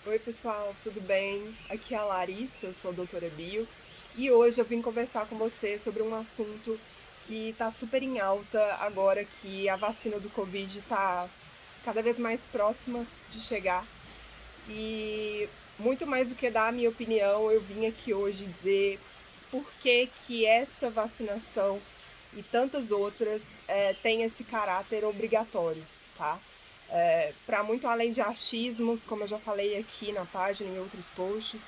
Oi pessoal, tudo bem? Aqui é a Larissa, eu sou doutora Bio e hoje eu vim conversar com você sobre um assunto que está super em alta agora que a vacina do Covid está cada vez mais próxima de chegar. E muito mais do que dar a minha opinião, eu vim aqui hoje dizer por que que essa vacinação e tantas outras têm esse caráter obrigatório, tá? Para muito além de achismos, como eu já falei aqui na página e em outros posts,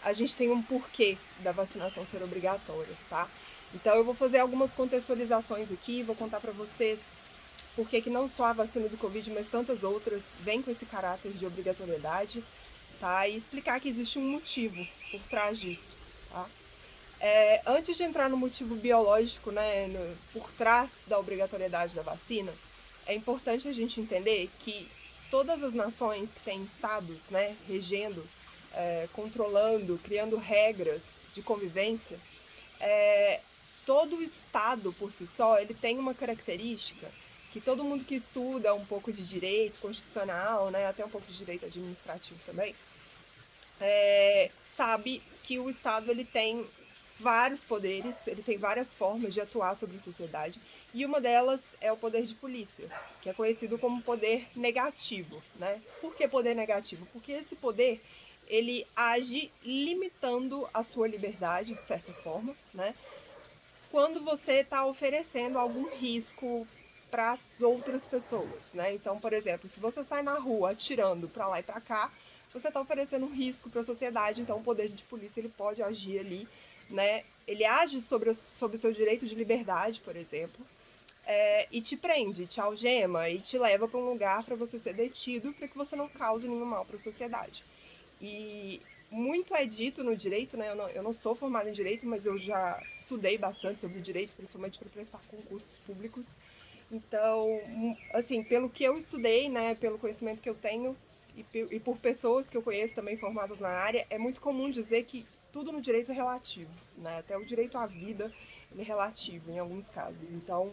a gente tem um porquê da vacinação ser obrigatória, tá? Então eu vou fazer algumas contextualizações aqui, vou contar para vocês por que não só a vacina do Covid, mas tantas outras vêm com esse caráter de obrigatoriedade, tá? E explicar que existe um motivo por trás disso, tá? Antes de entrar no motivo biológico, né, por trás da obrigatoriedade da vacina, é importante a gente entender que todas as nações que têm estados, né, regendo, controlando, criando regras de convivência, é, todo o estado por si só, ele tem uma característica que todo mundo que estuda um pouco de direito constitucional, né, até um pouco de direito administrativo também, sabe que o Estado ele tem vários poderes, ele tem várias formas de atuar sobre a sociedade, e uma delas é o poder de polícia, que é conhecido como poder negativo, né? Por que poder negativo? Porque esse poder ele age limitando a sua liberdade, de certa forma, né? Quando você está oferecendo algum risco para as outras pessoas, né? Então, por exemplo, se você sai na rua atirando para lá e para cá, você está oferecendo um risco para a sociedade. Então, o poder de polícia ele pode agir ali, né? Ele age sobre o seu direito de liberdade, por exemplo, e te prende, te algema e te leva para um lugar para você ser detido, para que você não cause nenhum mal para a sociedade. E muito é dito no direito, né? Eu não sou formada em direito, mas eu já estudei bastante sobre direito, principalmente para prestar concursos públicos. Então, assim, pelo que eu estudei, né, pelo conhecimento que eu tenho e por pessoas que eu conheço também formadas na área, é muito comum dizer que tudo no direito é relativo, né? Até o direito à vida ele é relativo em alguns casos. Então,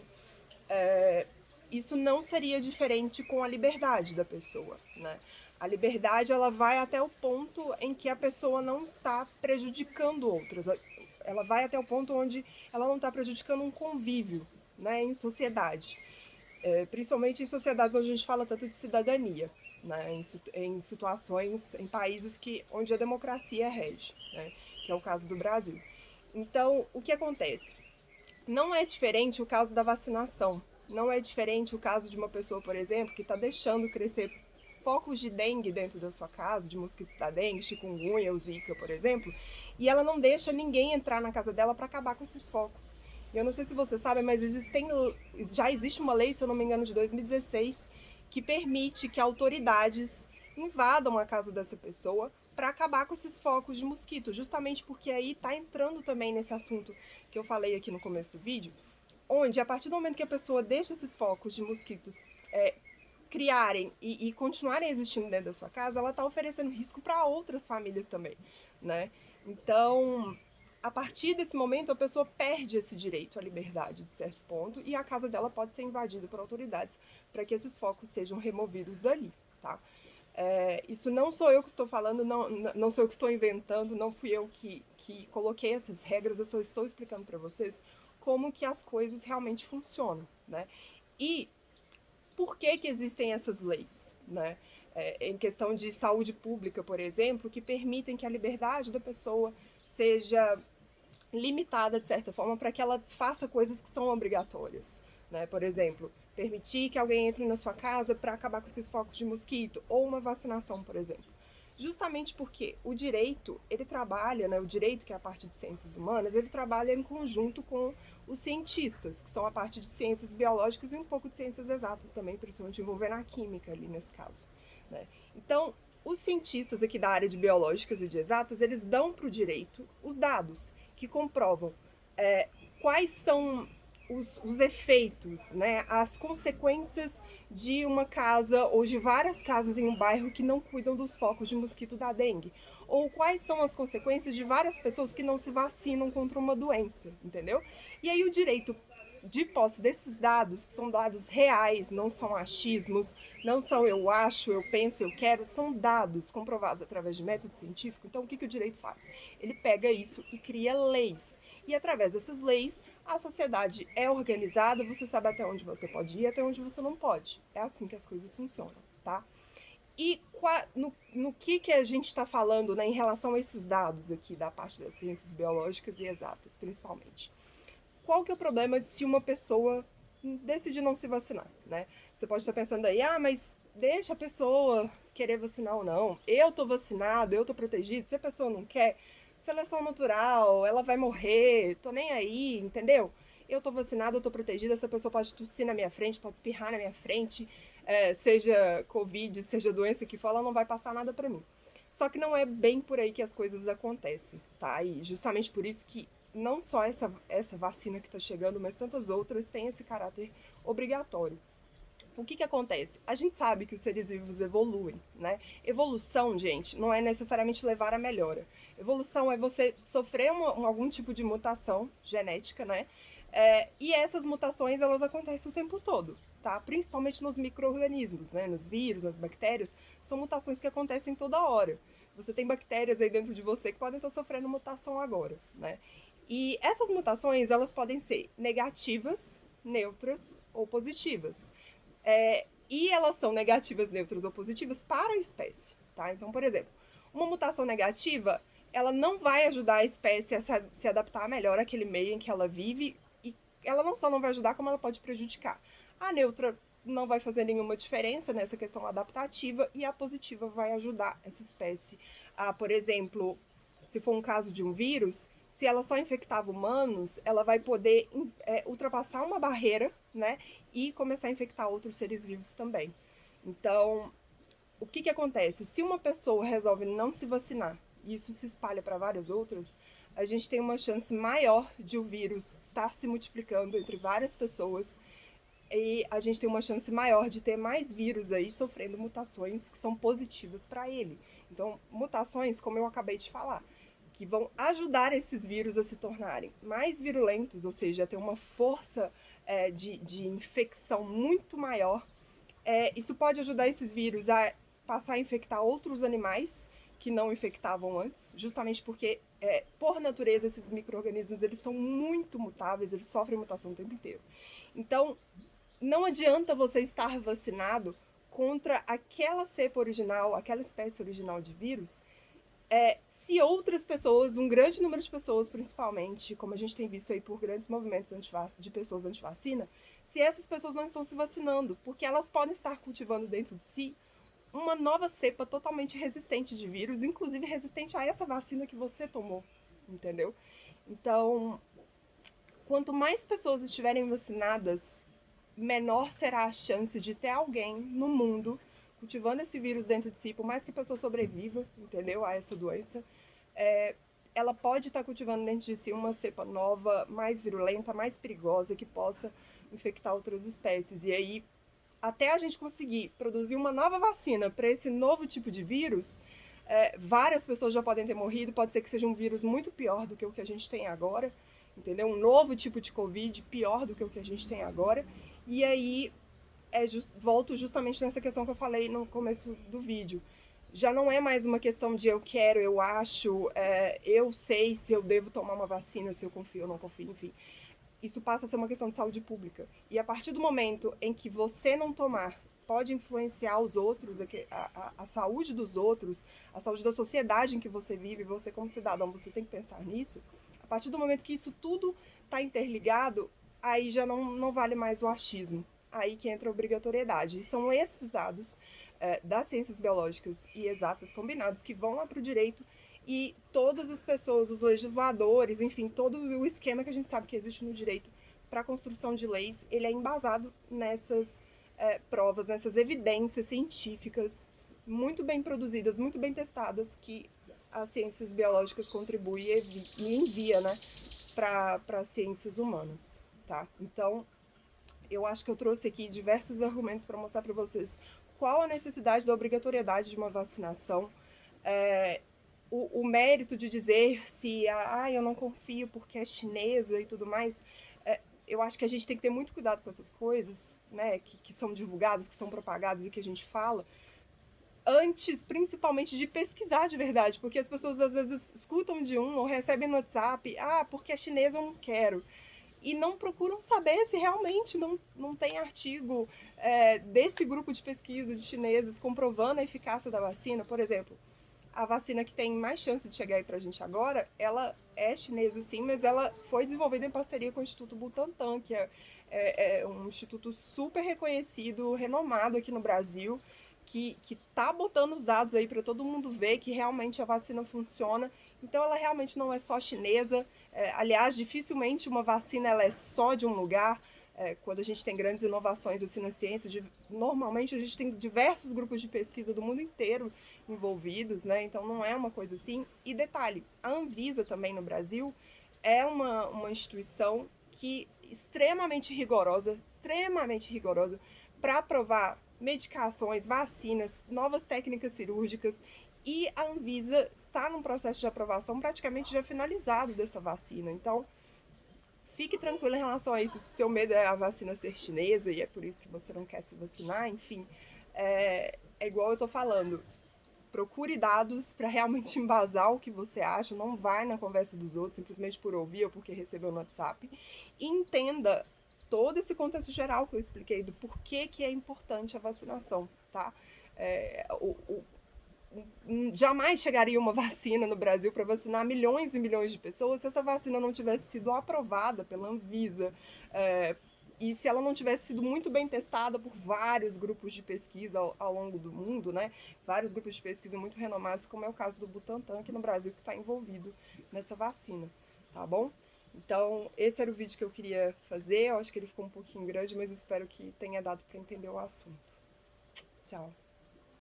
isso não seria diferente com a liberdade da pessoa, né? A liberdade ela vai até o ponto em que a pessoa não está prejudicando outras. Ela vai até o ponto onde ela não está prejudicando um convívio, né, em sociedade. Principalmente em sociedades onde a gente fala tanto de cidadania, né, em situações, em países onde a democracia rege, né, que é o caso do Brasil. Então, o que acontece? Não é diferente o caso da vacinação. Não é diferente o caso de uma pessoa, por exemplo, que está deixando crescer focos de dengue dentro da sua casa, de mosquitos da dengue, chikungunya ou zika, por exemplo, e ela não deixa ninguém entrar na casa dela para acabar com esses focos. E eu não sei se você sabe, mas já existe uma lei, se eu não me engano, de 2016, que permite que autoridades invadam a casa dessa pessoa para acabar com esses focos de mosquito, justamente porque aí está entrando também nesse assunto que eu falei aqui no começo do vídeo, onde a partir do momento que a pessoa deixa esses focos de mosquitos criarem e continuarem existindo dentro da sua casa, ela está oferecendo risco para outras famílias também, né? Então, a partir desse momento, a pessoa perde esse direito à liberdade, de certo ponto, e a casa dela pode ser invadida por autoridades para que esses focos sejam removidos dali, tá? Isso não sou eu que estou falando, não sou eu que estou inventando, não fui eu que coloquei essas regras, eu só estou explicando para vocês como que as coisas realmente funcionam, né? E por que existem essas leis, né? Em questão de saúde pública, por exemplo, que permitem que a liberdade da pessoa seja limitada de certa forma para que ela faça coisas que são obrigatórias, né? Por exemplo, permitir que alguém entre na sua casa para acabar com esses focos de mosquito ou uma vacinação, por exemplo. Justamente porque o direito, ele trabalha, né, o direito, que é a parte de ciências humanas, ele trabalha em conjunto com os cientistas, que são a parte de ciências biológicas e um pouco de ciências exatas também, principalmente envolvendo a química ali nesse caso, né? Então, os cientistas aqui da área de biológicas e de exatas, eles dão para o direito os dados que comprovam quais são os efeitos, né, as consequências de uma casa ou de várias casas em um bairro que não cuidam dos focos de mosquito da dengue. Ou quais são as consequências de várias pessoas que não se vacinam contra uma doença, entendeu? E aí o direito de posse desses dados, que são dados reais, não são achismos, não são eu acho, eu penso, eu quero, são dados comprovados através de método científico. Então, o que o direito faz? Ele pega isso e cria leis. E através dessas leis, a sociedade é organizada, você sabe até onde você pode ir e até onde você não pode. É assim que as coisas funcionam, tá? E no que a gente está falando, né, em relação a esses dados aqui da parte das ciências biológicas e exatas, principalmente? Qual que é o problema de se uma pessoa decidir não se vacinar, né? Você pode estar pensando aí, mas deixa a pessoa querer vacinar ou não. Eu tô vacinado, eu tô protegido. Se a pessoa não quer, seleção natural, ela vai morrer, tô nem aí, entendeu? Eu tô vacinado, eu tô protegida, essa pessoa pode tossir na minha frente, pode espirrar na minha frente, seja Covid, seja doença que for, ela não vai passar nada pra mim. Só que não é bem por aí que as coisas acontecem, tá? E justamente por isso que não só essa vacina que está chegando, mas tantas outras têm esse caráter obrigatório. O que acontece? A gente sabe que os seres vivos evoluem, né? Evolução, gente, não é necessariamente levar a melhora. Evolução é você sofrer algum tipo de mutação genética, né? E essas mutações, elas acontecem o tempo todo, tá? Principalmente nos micro-organismos, né? Nos vírus, nas bactérias, são mutações que acontecem toda hora. Você tem bactérias aí dentro de você que podem estar sofrendo mutação agora, né? E essas mutações, elas podem ser negativas, neutras ou positivas. E elas são negativas, neutras ou positivas para a espécie, tá? Então, por exemplo, uma mutação negativa, ela não vai ajudar a espécie a se adaptar melhor àquele meio em que ela vive, e ela não só não vai ajudar, como ela pode prejudicar. A neutra não vai fazer nenhuma diferença nessa questão adaptativa, e a positiva vai ajudar essa espécie a, por exemplo, se for um caso de um vírus, se ela só infectava humanos, ela vai poder ultrapassar uma barreira, né, e começar a infectar outros seres vivos também. Então, o que acontece? Se uma pessoa resolve não se vacinar e isso se espalha para várias outras, a gente tem uma chance maior de o vírus estar se multiplicando entre várias pessoas, e a gente tem uma chance maior de ter mais vírus aí sofrendo mutações que são positivas para ele. Então, mutações, como eu acabei de falar, que vão ajudar esses vírus a se tornarem mais virulentos, ou seja, a ter uma força de infecção muito maior. Isso pode ajudar esses vírus a passar a infectar outros animais que não infectavam antes, justamente porque, por natureza, esses micro-organismos eles são muito mutáveis, eles sofrem mutação o tempo inteiro. Então, não adianta você estar vacinado contra aquela cepa original, aquela espécie original de vírus, se outras pessoas, um grande número de pessoas principalmente, como a gente tem visto aí por grandes movimentos de pessoas anti-vacina, se essas pessoas não estão se vacinando, porque elas podem estar cultivando dentro de si uma nova cepa totalmente resistente de vírus, inclusive resistente a essa vacina que você tomou, entendeu? Então, quanto mais pessoas estiverem vacinadas, menor será a chance de ter alguém no mundo cultivando esse vírus dentro de si, por mais que a pessoa sobreviva, entendeu, a essa doença, ela pode estar cultivando dentro de si uma cepa nova, mais virulenta, mais perigosa, que possa infectar outras espécies. E aí, até a gente conseguir produzir uma nova vacina para esse novo tipo de vírus, várias pessoas já podem ter morrido, pode ser que seja um vírus muito pior do que o que a gente tem agora, entendeu? Um novo tipo de Covid pior do que o que a gente tem agora. E aí, volto justamente nessa questão que eu falei no começo do vídeo. Já não é mais uma questão de eu quero, eu acho, eu sei se eu devo tomar uma vacina, se eu confio ou não confio, enfim. Isso passa a ser uma questão de saúde pública. E a partir do momento em que você não tomar pode influenciar os outros, a saúde dos outros, a saúde da sociedade em que você vive, você como cidadão, você tem que pensar nisso. A partir do momento que isso tudo está interligado, aí já não vale mais o achismo. Aí que entra a obrigatoriedade. E são esses dados das ciências biológicas e exatas combinados que vão lá para o direito, e todas as pessoas, os legisladores, enfim, todo o esquema que a gente sabe que existe no direito para a construção de leis, ele é embasado nessas provas, nessas evidências científicas muito bem produzidas, muito bem testadas, que as ciências biológicas contribuem e envia, né, para as ciências humanas, tá? Então, eu acho que eu trouxe aqui diversos argumentos para mostrar para vocês qual a necessidade da obrigatoriedade de uma vacinação, o mérito de dizer se eu não confio porque é chinesa e tudo mais. eu acho que a gente tem que ter muito cuidado com essas coisas, né, que são divulgadas, que são propagadas e que a gente fala, antes, principalmente, de pesquisar de verdade, porque as pessoas às vezes escutam de um ou recebem no WhatsApp, porque é chinês eu não quero, e não procuram saber se realmente não tem artigo desse grupo de pesquisa de chineses comprovando a eficácia da vacina. Por exemplo, a vacina que tem mais chance de chegar aí pra gente agora, ela é chinesa sim, mas ela foi desenvolvida em parceria com o Instituto Butantan, que é um instituto super reconhecido, renomado aqui no Brasil, que tá botando os dados aí para todo mundo ver que realmente a vacina funciona. Então ela realmente não é só chinesa. Aliás, dificilmente uma vacina ela é só de um lugar. Quando a gente tem grandes inovações assim na ciência, normalmente a gente tem diversos grupos de pesquisa do mundo inteiro envolvidos, né? Então não é uma coisa assim. E detalhe, a Anvisa também no Brasil é uma instituição que extremamente rigorosa para aprovar medicações, vacinas, novas técnicas cirúrgicas. E a Anvisa está num processo de aprovação praticamente já finalizado dessa vacina. Então, fique tranquilo em relação a isso. Se o seu medo é a vacina ser chinesa e é por isso que você não quer se vacinar, enfim, é igual eu tô falando. Procure dados para realmente embasar o que você acha, não vai na conversa dos outros simplesmente por ouvir ou porque recebeu no WhatsApp. E entenda todo esse contexto geral que eu expliquei do porquê que é importante a vacinação, tá? É, jamais chegaria uma vacina no Brasil para vacinar milhões e milhões de pessoas se essa vacina não tivesse sido aprovada pela Anvisa, e se ela não tivesse sido muito bem testada por vários grupos de pesquisa ao longo do mundo, né? Vários grupos de pesquisa muito renomados, como é o caso do Butantan aqui no Brasil, que está envolvido nessa vacina, tá bom? Então, esse era o vídeo que eu queria fazer. Eu acho que ele ficou um pouquinho grande, mas espero que tenha dado para entender o assunto. Tchau.